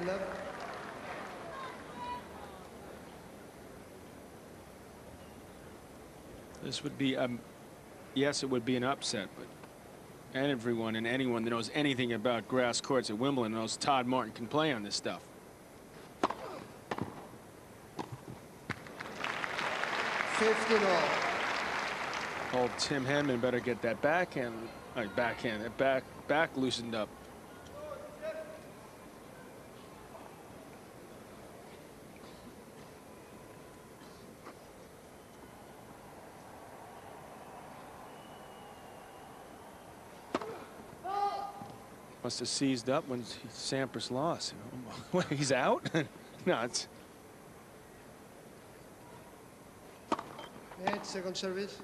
love. This would be, yes, it would be an upset, but everyone and anyone that knows anything about grass courts at Wimbledon knows Todd Martin can play on this stuff. Old Tim Henman better get that backhand, that back loosened up. Must have seized up when Sampras lost. Wait, he's out? No, it's. Net, second service.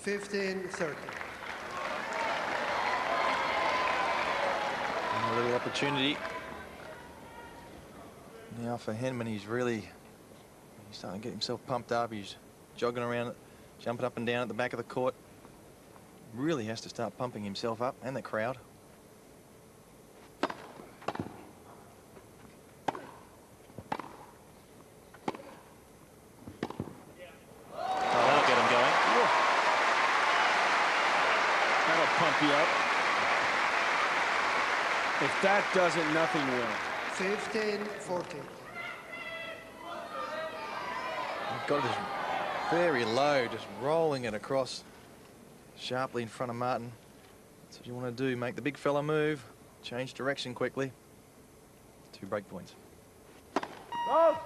(15-30). A little opportunity now for Henman. He's starting to get himself pumped up. He's jogging around, jumping up and down at the back of the court. Really has to start pumping himself up, and the crowd. Oh, that'll get him going. Yeah. That'll pump you up. If that doesn't, nothing will. 15-14. Got it very low, just rolling it across sharply in front of Martin. That's what you want to do. Make the big fella move, change direction quickly. 2 break points. Oh.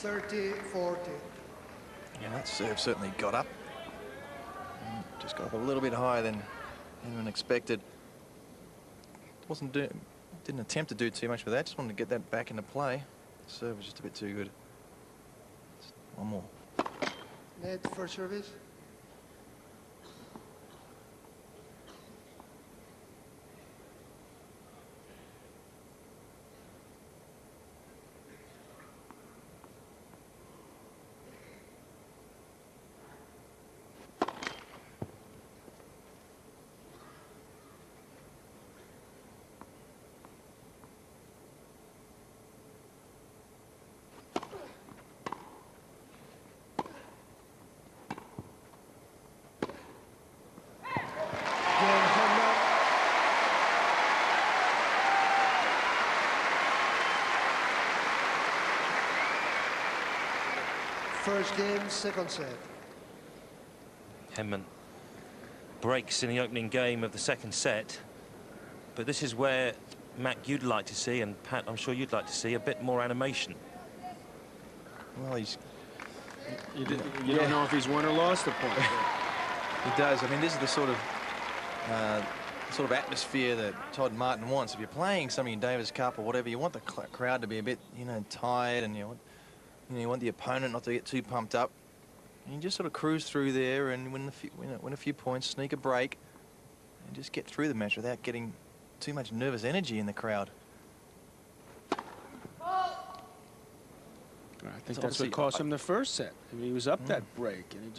30-40. Yeah, that serve certainly got up. Just got up a little bit higher than anyone expected. Didn't attempt to do too much with that. Just wanted to get that back into play. The serve was just a bit too good. Just one more. Net, first service. First game, second set. Henman breaks in the opening game of the second set, but this is where, Matt, you'd like to see, and Pat, I'm sure you'd like to see, a bit more animation. Well, he's... You don't know if he's won or lost a point. He does. I mean, this is the sort of atmosphere that Todd Martin wants. If you're playing something in Davis Cup or whatever, you want the crowd to be a bit, tired, and you want the opponent not to get too pumped up. And you just sort of cruise through there and win a few points, sneak a break, and just get through the match without getting too much nervous energy in the crowd. I think that's what cost him the first set. I mean, he was up that break, and he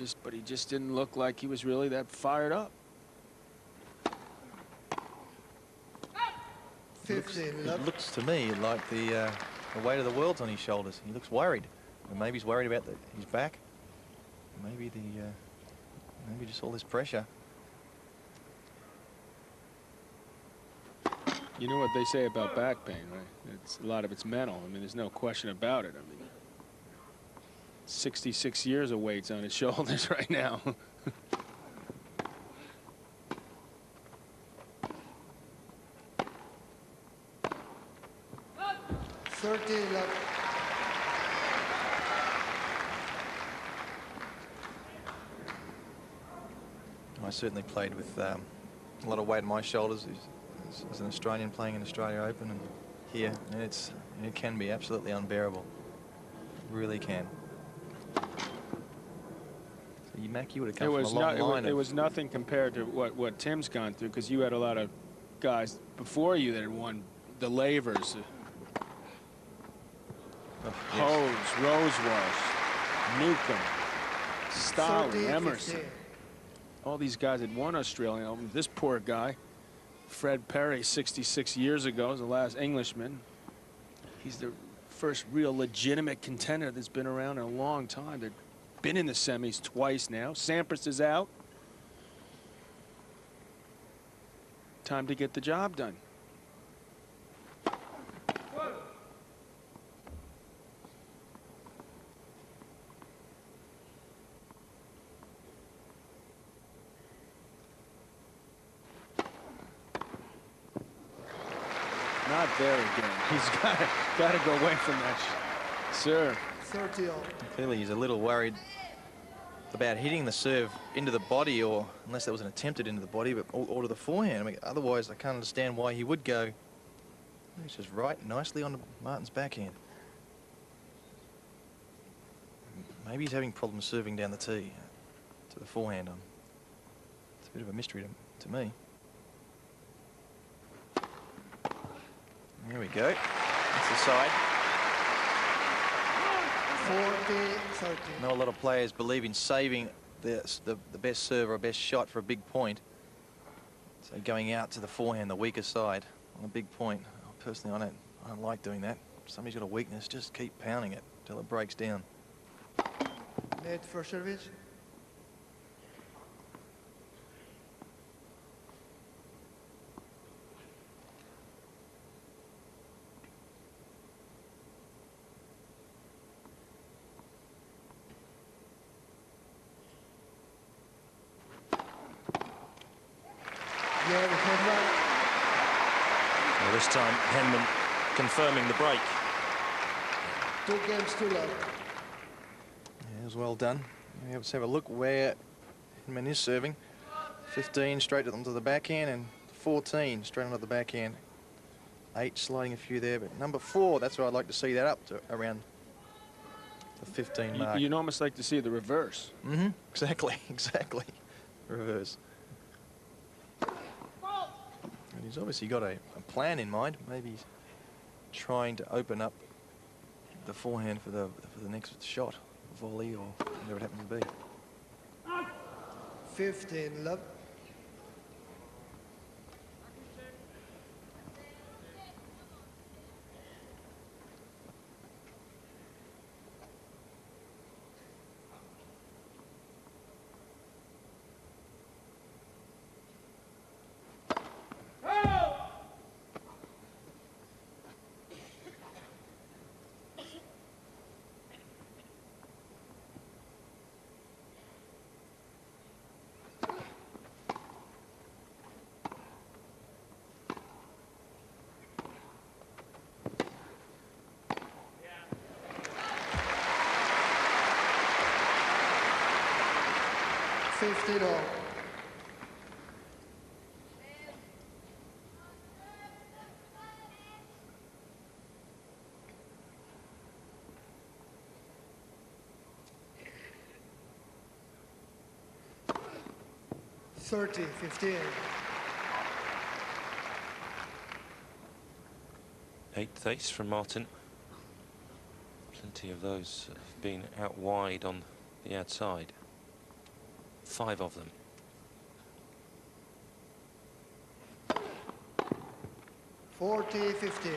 just didn't look like he was really that fired up. 15. It looks to me like the weight of the world's on his shoulders. He looks worried. Or maybe he's worried about his back. Maybe maybe just all this pressure. You know what they say about back pain, right? A lot of it's mental. I mean, there's no question about it. I mean, 66 years of weight's on his shoulders right now. I certainly played with a lot of weight on my shoulders as an Australian playing in Australia Open and here, and it can be absolutely unbearable. It really can. Mac, you would have come from a long line. It was nothing compared to what Tim's gone through, because you had a lot of guys before you that had won the Lavers. Hose, Rosewash, Newcomb, Stalin, 30, Emerson. 15. All these guys had won Australian Open. This poor guy, Fred Perry, 66 years ago, is the last Englishman. He's the first real legitimate contender that's been around in a long time. They've been in the semis twice now. Sampras is out. Time to get the job done. Not there again. He's got to go away from that serve. 30 all. Clearly, he's a little worried about hitting the serve into the body, or unless there was an attempted into the body, but or to the forehand. I mean, otherwise, I can't understand why he would go. He's just right nicely on Martin's backhand. Maybe he's having problems serving down the tee to the forehand on. It's a bit of a mystery to me. There we go. That's the side. 40-30. I know a lot of players believe in saving the best serve or best shot for a big point. So going out to the forehand, the weaker side, on a big point. Personally, I don't like doing that. If somebody's got a weakness, just keep pounding it till it breaks down. Net first service. Yeah, henman. Well, this time, Henman confirming the break. 2 games to love. Yeah, it was well done. Let's have a look where Henman is serving. 15 straight onto the backhand and 14 straight onto the backhand. 8 sliding a few there, but number 4, that's where I'd like to see that up to around the 15 mark. You'd almost like to see the reverse. Mm-hmm. Exactly. Exactly. Reverse. And he's obviously got a plan in mind. Maybe he's trying to open up the forehand for the next shot, volley, or whatever it happens to be. 15 love. $15 all. $30-15. Eighth ace from Martin. Plenty of those have been out wide on the outside. 5 of them. $40-15.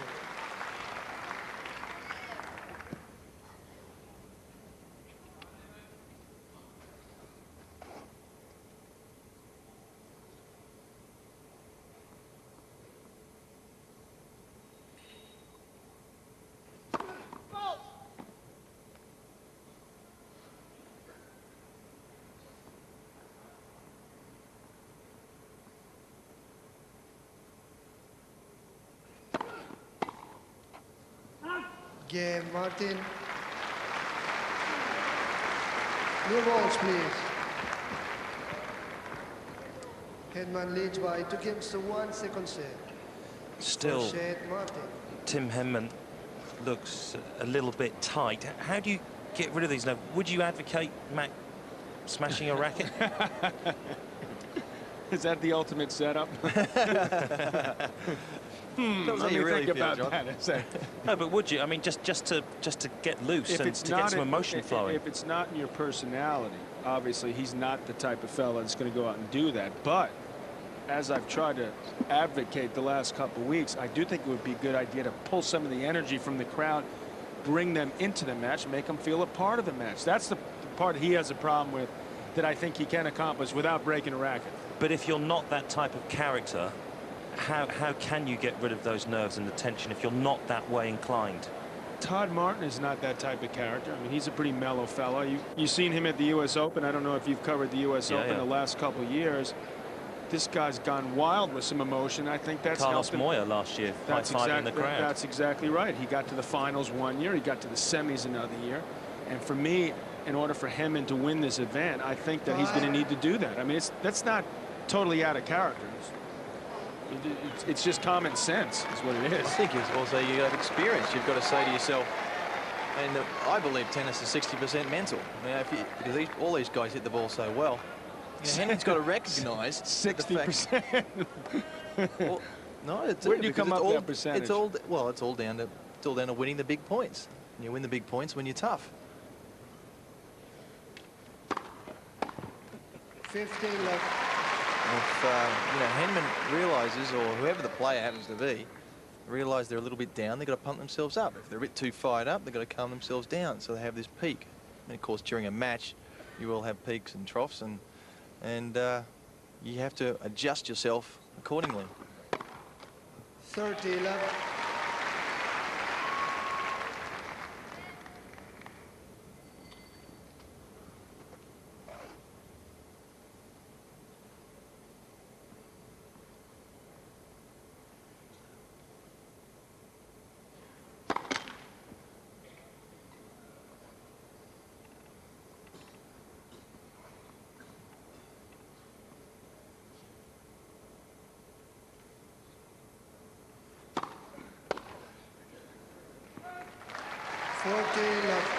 Game, Martin. New balls, please. Henman leads by 2 games to 1, second set. Still, First set, Martin. Tim Henman looks a little bit tight. How do you get rid of these now? Would you advocate, Mac, smashing a racket? Is that the ultimate setup? That was how Let me you really think feel, about John. that. No, but would you? I mean, just to get loose If and it's to not get some in- emotion flowing. If it's not in your personality, obviously he's not the type of fella that's going to go out and do that. But as I've tried to advocate the last couple of weeks, I do think it would be a good idea to pull some of the energy from the crowd, bring them into the match, make them feel a part of the match. That's the part he has a problem with that I think he can accomplish without breaking a racket. But if you're not that type of character, how can you get rid of those nerves and the tension if you're not that way inclined? Todd Martin is not that type of character. I mean, he's a pretty mellow fellow. You've seen him at the U.S. Open. I don't know if you've covered the U.S. Open the last couple of years. This guy's gone wild with some emotion. I think that's Carlos helped him. Moya last year, high-fiving in the crowd. That's exactly right. He got to the finals one year. He got to the semis another year. And for me, in order for Henman to win this event, I think that he's going to need to do that. I mean, that's not totally out of character. It's just common sense is what it is. I think it's also you have experience. You've got to say to yourself, and I believe tennis is 60% mental. Now, because all these guys hit the ball so well, Henman's got to recognise 60%. Well, no, it's where do you come up with that percentage? It's all down to winning the big points. And you win the big points when you're tough. 15 left. If Henman realises, or whoever the player happens to be, realise they're a little bit down, they've got to pump themselves up. If they're a bit too fired up, they've got to calm themselves down so they have this peak. And of course, during a match, you will have peaks and troughs, and you have to adjust yourself accordingly. 30 left. Left.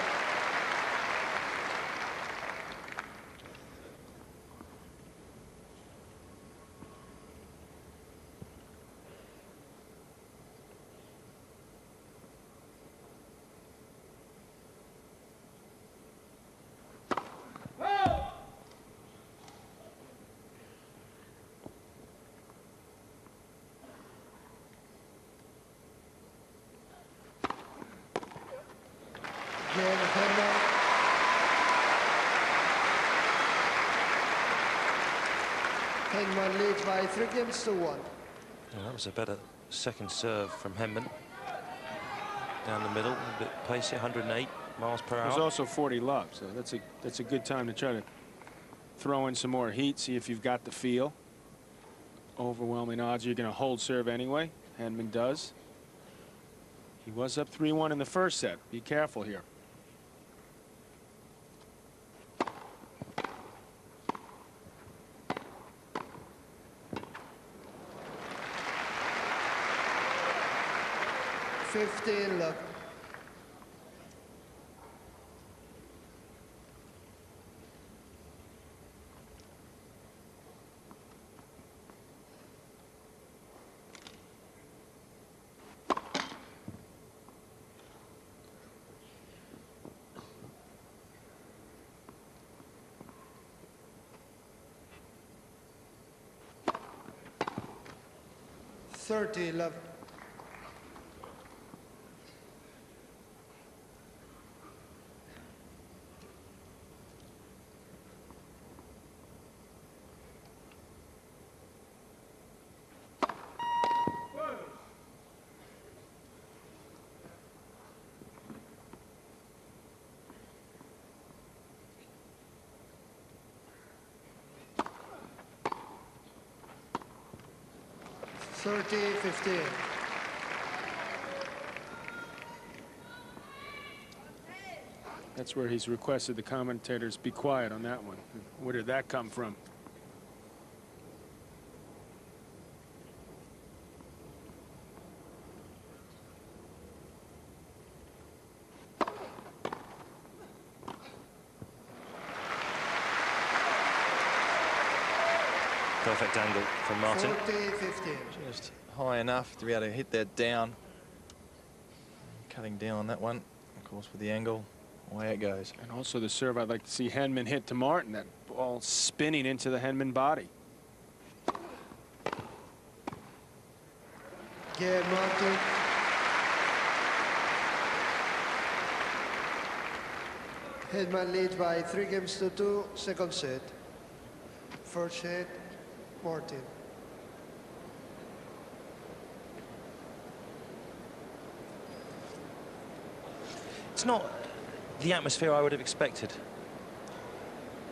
Again, Henman. Henman leads by 3 games to 1. Yeah, that was a better second serve from Henman. Down the middle, a bit pacey, 108 miles per hour. There's also 40 love, so that's a good time to try to throw in some more heat, see if you've got the feel. Overwhelming odds you're going to hold serve anyway. Henman does. He was up 3-1 in the first set. Be careful here. Look. Left. $30-15. That's where he's requested the commentators be quiet on that one. Where did that come from? Perfect angle from Martin. 40-15. Just high enough to be able to hit that down. Cutting down on that one, of course, with the angle, away it goes. And also the serve I'd like to see Henman hit to Martin. That ball spinning into the Henman body. Again, Martin. Henman leads by 3-2, second set. First set, Martin. It's not the atmosphere I would have expected.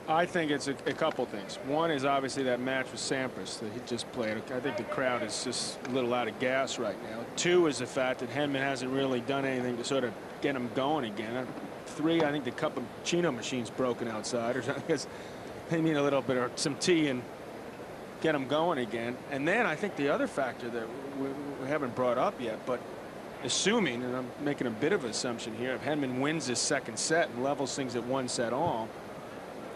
I think it's a couple things. One is obviously that match with Sampras that he just played. I think the crowd is just a little out of gas right now. Two is the fact that Henman hasn't really done anything to sort of get him going again. Three, I think the cappuccino machine's broken outside or something. They need a little bit of some tea and get him going again. And then I think the other factor that we haven't brought up yet, but assuming, and I'm making a bit of an assumption here, if Henman wins this second set and levels things at 1-set-all,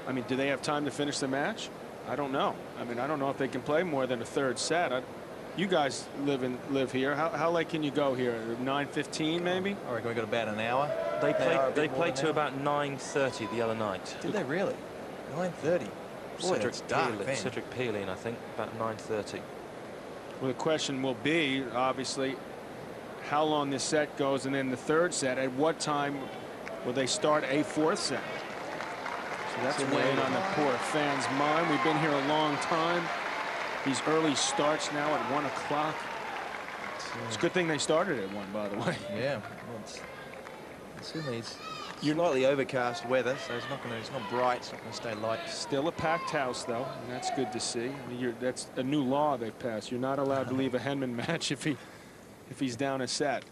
I mean, do they have time to finish the match? I don't know. I mean, I don't know if they can play more than a third set. You guys live here. How late can you go here? 9:15 maybe? I reckon we got about an hour. They played to about 9:30 the other night. Did they really? 9:30. Boy, that's dark then. Cedric Peeling, I think, about 9:30. Well, the question will be, obviously, how long this set goes, and then the third set, at what time will they start a fourth set? So that's weighing on the poor fans' mind. We've been here a long time. These early starts now at 1 o'clock. It's a good thing they started at 1, by the way. Yeah, well, certainly it's slightly overcast weather, so it's not bright. It's not going to stay light. Still a packed house, though, and that's good to see. I mean, that's a new law they've passed. You're not allowed to leave a Henman match if he's down a set.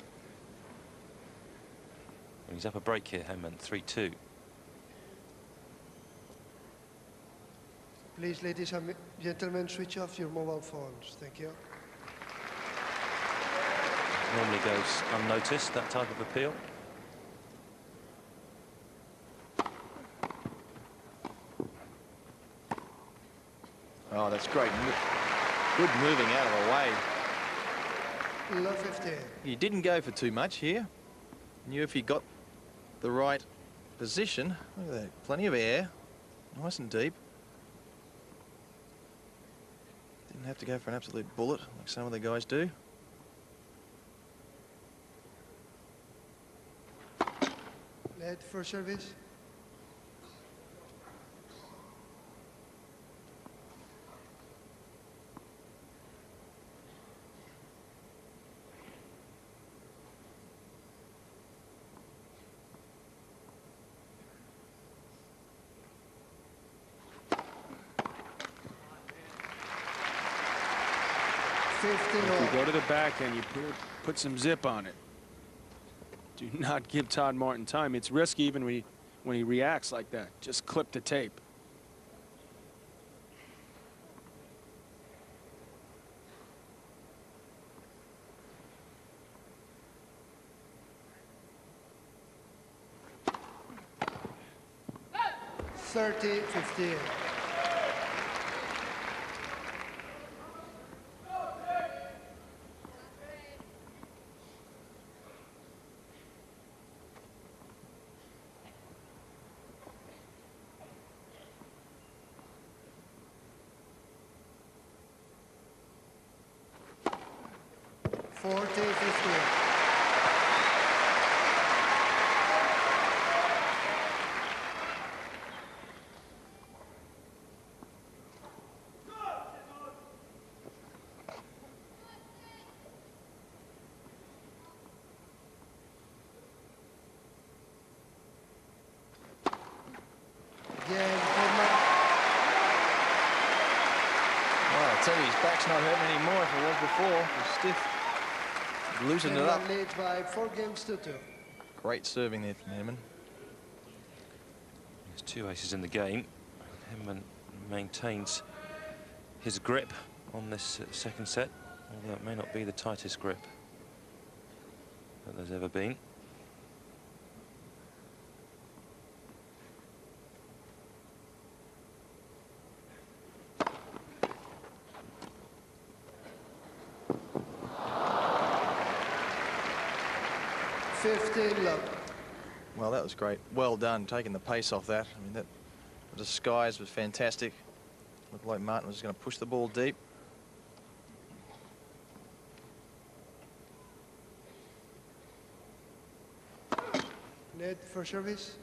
He's up a break here, Henman, 3-2. Please, ladies and gentlemen, switch off your mobile phones. Thank you. Normally goes unnoticed, that type of appeal. Oh, that's great. Good moving out of the way. Love 15. You didn't go for too much here. Knew if you got the right position. Look at that. Plenty of air. Nice and deep. Didn't have to go for an absolute bullet like some of the guys do. Net for service. If you go to the back end, you put some zip on it. Do not give Todd Martin time. It's risky even when he reacts like that. Just clip the tape. (30-15). I tell you, his back's not hurting anymore if it was before. It was stiff. Loosened it up. Leads by 4-2. Great serving there from Henman. There's 2 aces in the game. Henman maintains his grip on this second set, although it may not be the tightest grip that there's ever been. 15 love. Well, that was great. Well done, taking the pace off that. I mean, that disguise was fantastic. Looked like Martin was going to push the ball deep. Net for service.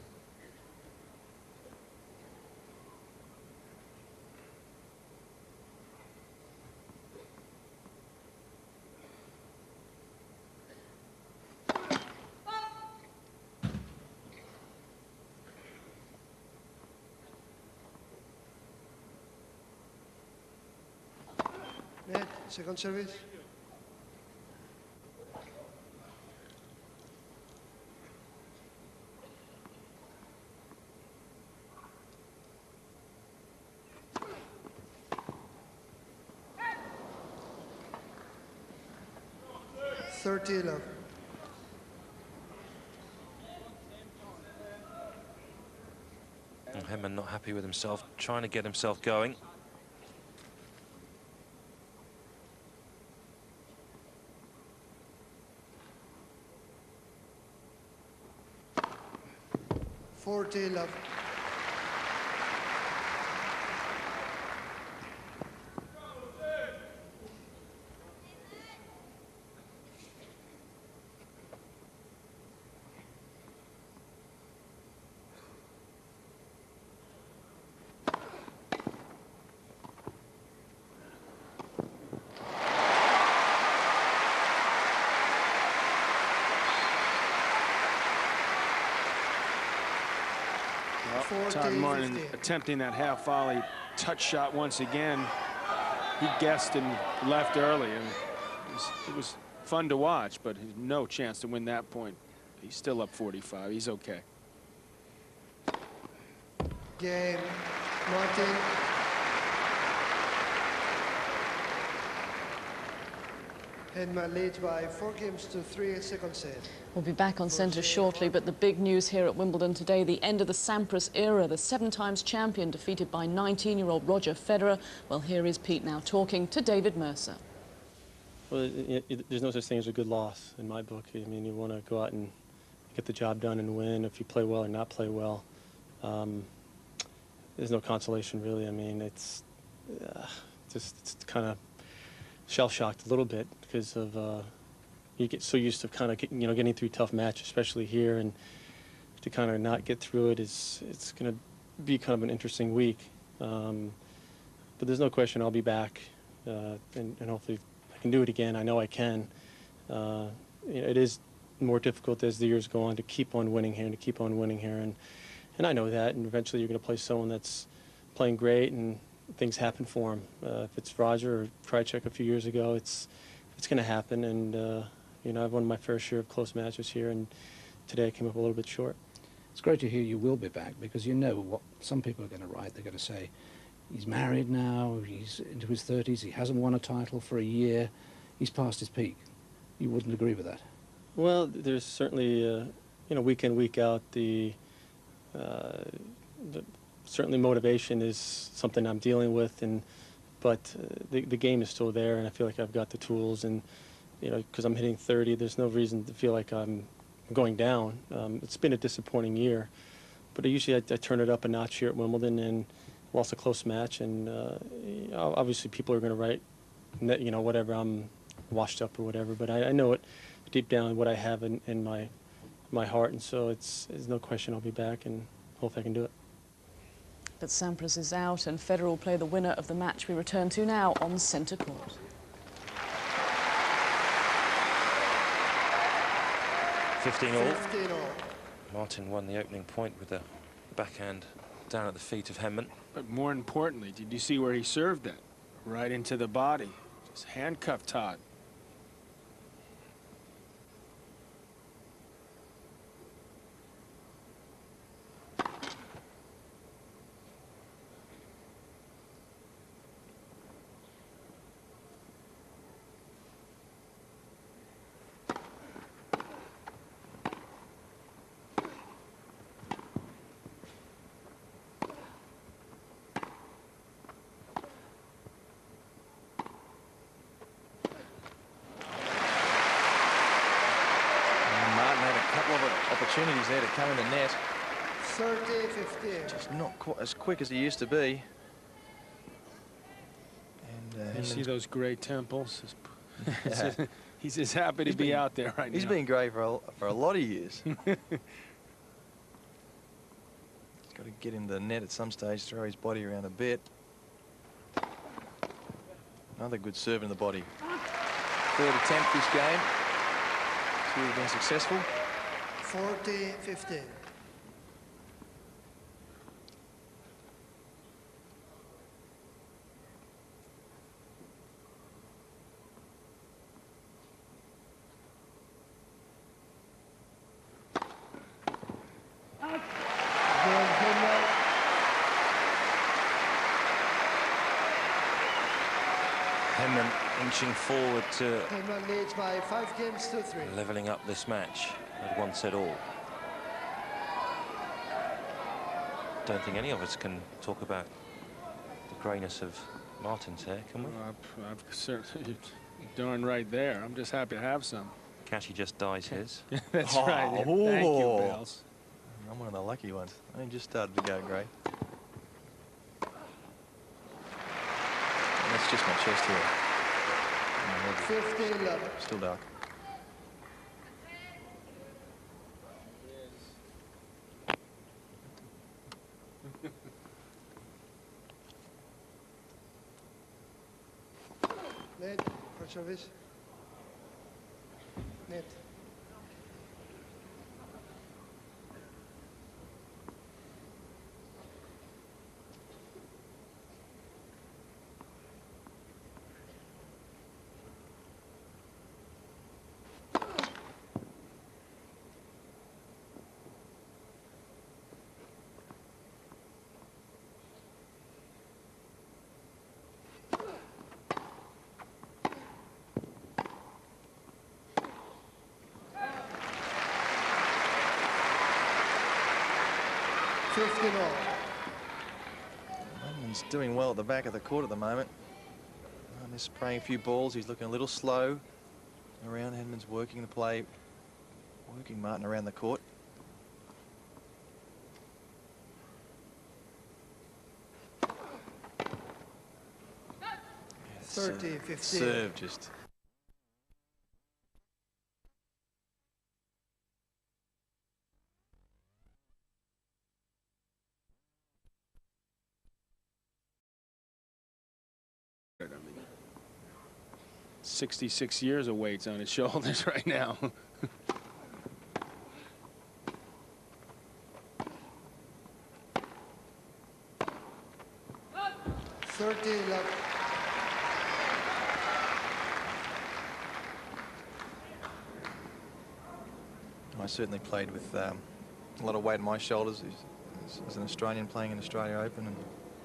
Net, second service. Thirty love. And Henman not happy with himself, trying to get himself going. Forty love. Todd Martin attempting that half volley touch shot once again. He guessed and left early, and it was fun to watch, but no chance to win that point. He's still up 45. He's okay. Game. Martin. Henman leads by 4 games to 3 second set. We'll be back on centre shortly, but the big news here at Wimbledon today, the end of the Sampras era. The 7-times champion defeated by 19-year-old Roger Federer. Well, here is Pete now talking to David Mercer. Well, there's no such thing as a good loss in my book. I mean, you want to go out and get the job done and win. If you play well or not play well, there's no consolation really. I mean, it's kind of shell-shocked a little bit because of you get so used to kind of getting through tough matches, especially here, and to kind of not get through it it's going to be kind of an interesting week. But there's no question I'll be back, and hopefully I can do it again. I know I can. It is more difficult as the years go on to keep on winning here and to keep on winning here, and I know that. And eventually you're going to play someone that's playing great, and things happen for him. If it's Roger or Krajicek a few years ago, it's going to happen. And I've won my fair share of close matches here, and today I came up a little bit short. It's great to hear you will be back, because you know what some people are going to write. They're going to say, he's married now, he's into his 30s, he hasn't won a title for a year, he's past his peak. You wouldn't agree with that? Well, there's certainly, week in, week out, certainly motivation is something I'm dealing with, but the game is still there, and I feel like I've got the tools, and because I'm hitting 30, there's no reason to feel like I'm going down. It's been a disappointing year, but usually I turn it up a notch here at Wimbledon and lost a close match, and obviously people are going to write, whatever, I'm washed up or whatever, but I know it deep down what I have in my heart, and so there's no question I'll be back, and hopefully I can do it. But Sampras is out, and Federer will play the winner of the match we return to now on centre court. 15 all. 15 all. Martin won the opening point with a backhand down at the feet of Henman. But more importantly, did you see where he served that? Right into the body. Just handcuffed Todd. opportunities there to come in the net. 30-15. Just not quite as quick as he used to be. And You see those great temples? Yeah. He's just happy to be out there right now. He's been great for a lot of years. He's got to get in the net at some stage, throw his body around a bit. Another good serve in the body. Third attempt this game. Two have been successful. 40-15. Henman inching forward to Henman leads by 5-3. levelling up this match at 1 set all. Don't think any of us can talk about the greyness of Martin's hair, can we? I've certainly darn right there. I'm just happy to have some. Cashy just dyes his. That's right. Thank you, Bales. I'm one of the lucky ones. I only just started to go grey. That's just my chest here. 15-11. Still dark. Net, for service. Net. He's doing well at the back of the court at the moment. He's spraying a few balls. He's looking a little slow around. Henman's working the play, working Martin around the court. Yes, 30-15. Serve just. I mean, 66 years of weights on his shoulders right now. I certainly played with a lot of weight on my shoulders as an Australian playing in Australia Open and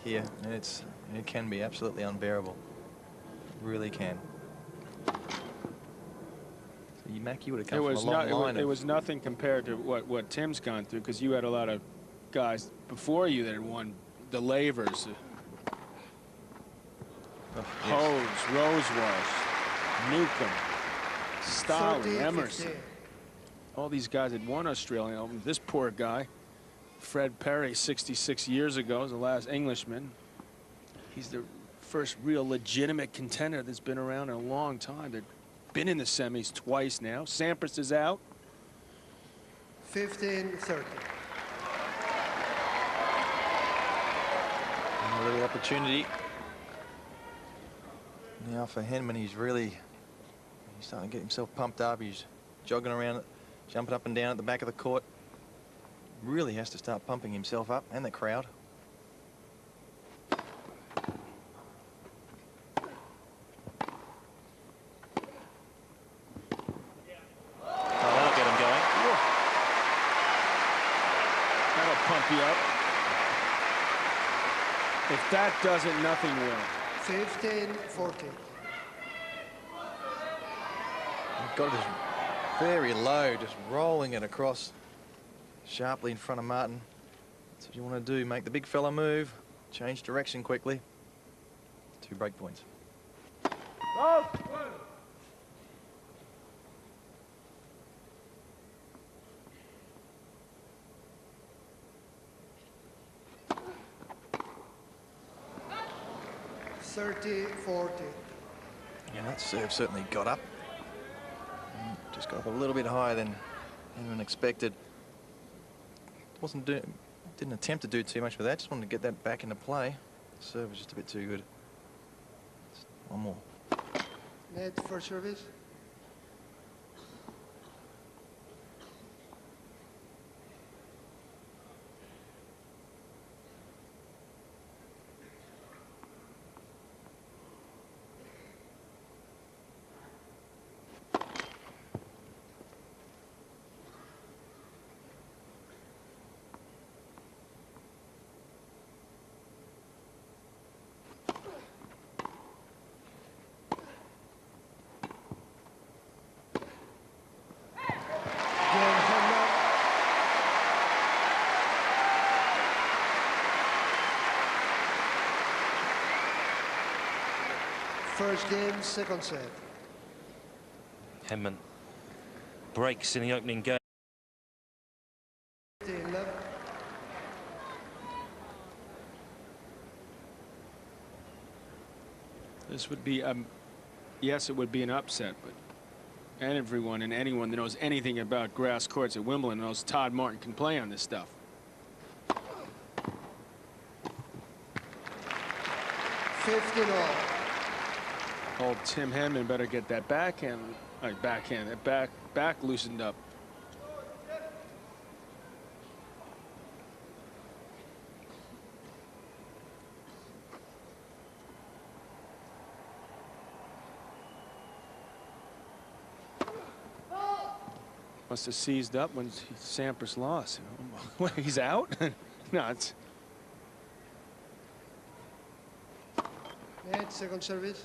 here, and it can be absolutely unbearable. It really can. So Mac, you would have come from a long line. It was nothing compared to what Tim's gone through, because you had a lot of guys before you that had won the Lavers. Oh, Hodes, Rosewash, Newcomb, Stalin, Emerson. All these guys had won Australian Open. This poor guy, Fred Perry, 66 years ago, is the last Englishman. He's the first real legitimate contender that's been around in a long time. They've been in the semis twice now. Sampras is out. 15-30. A little opportunity now for Henman. He's starting to get himself pumped up. He's jogging around, jumping up and down at the back of the court. Really has to start pumping himself up, and the crowd. That'll get him going. That'll pump you up. If that doesn't, nothing will. 15-14. Got it very low, just rolling it across sharply in front of Martin. That's what you want to do. Make the big fella move, change direction quickly. 2 break points. 30-40. Yeah, that serve certainly got up. Just got up a little bit higher than anyone expected. Didn't attempt to do too much with that. Just wanted to get that back into play. The serve was just a bit too good. Just one more. Net for service. Again, henman. First game, second set. Henman breaks in the opening game. 15 love. This would be, yes, it would be an upset, but everyone and anyone that knows anything about grass courts at Wimbledon knows Todd Martin can play on this stuff. 15-all. Old Tim Henman better get that backhand, that back loosened up. Must have seized up when Sampras lost. What, he's out? No, it's Net, second service.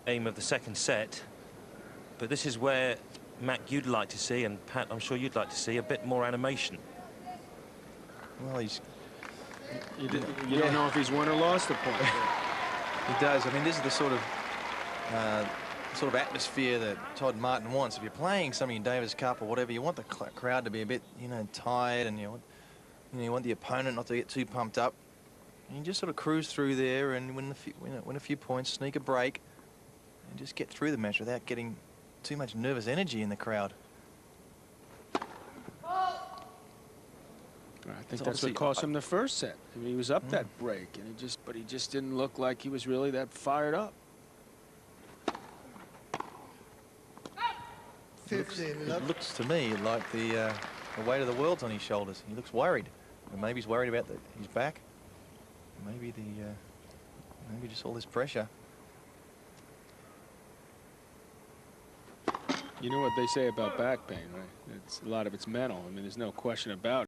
Aim of the second set, but this is where, Matt, you'd like to see, and Pat, I'm sure you'd like to see a bit more animation. Well, you don't know if he's won or lost the point. He does. I mean, this is the sort of atmosphere that Todd Martin wants. If you're playing something in Davis Cup or whatever, you want the crowd to be a bit, tired, and you want the opponent not to get too pumped up. And you just sort of cruise through there and win a few points, sneak a break, and just get through the match without getting too much nervous energy in the crowd. I think that's what cost him the first set. I mean, he was up that break, and he just didn't look like he was really that fired up. 15 love. It looks to me like the weight of the world's on his shoulders. He looks worried. And maybe he's worried about his back. Maybe maybe just all this pressure. You know what they say about back pain, right? A lot of it's mental. I mean, there's no question about it.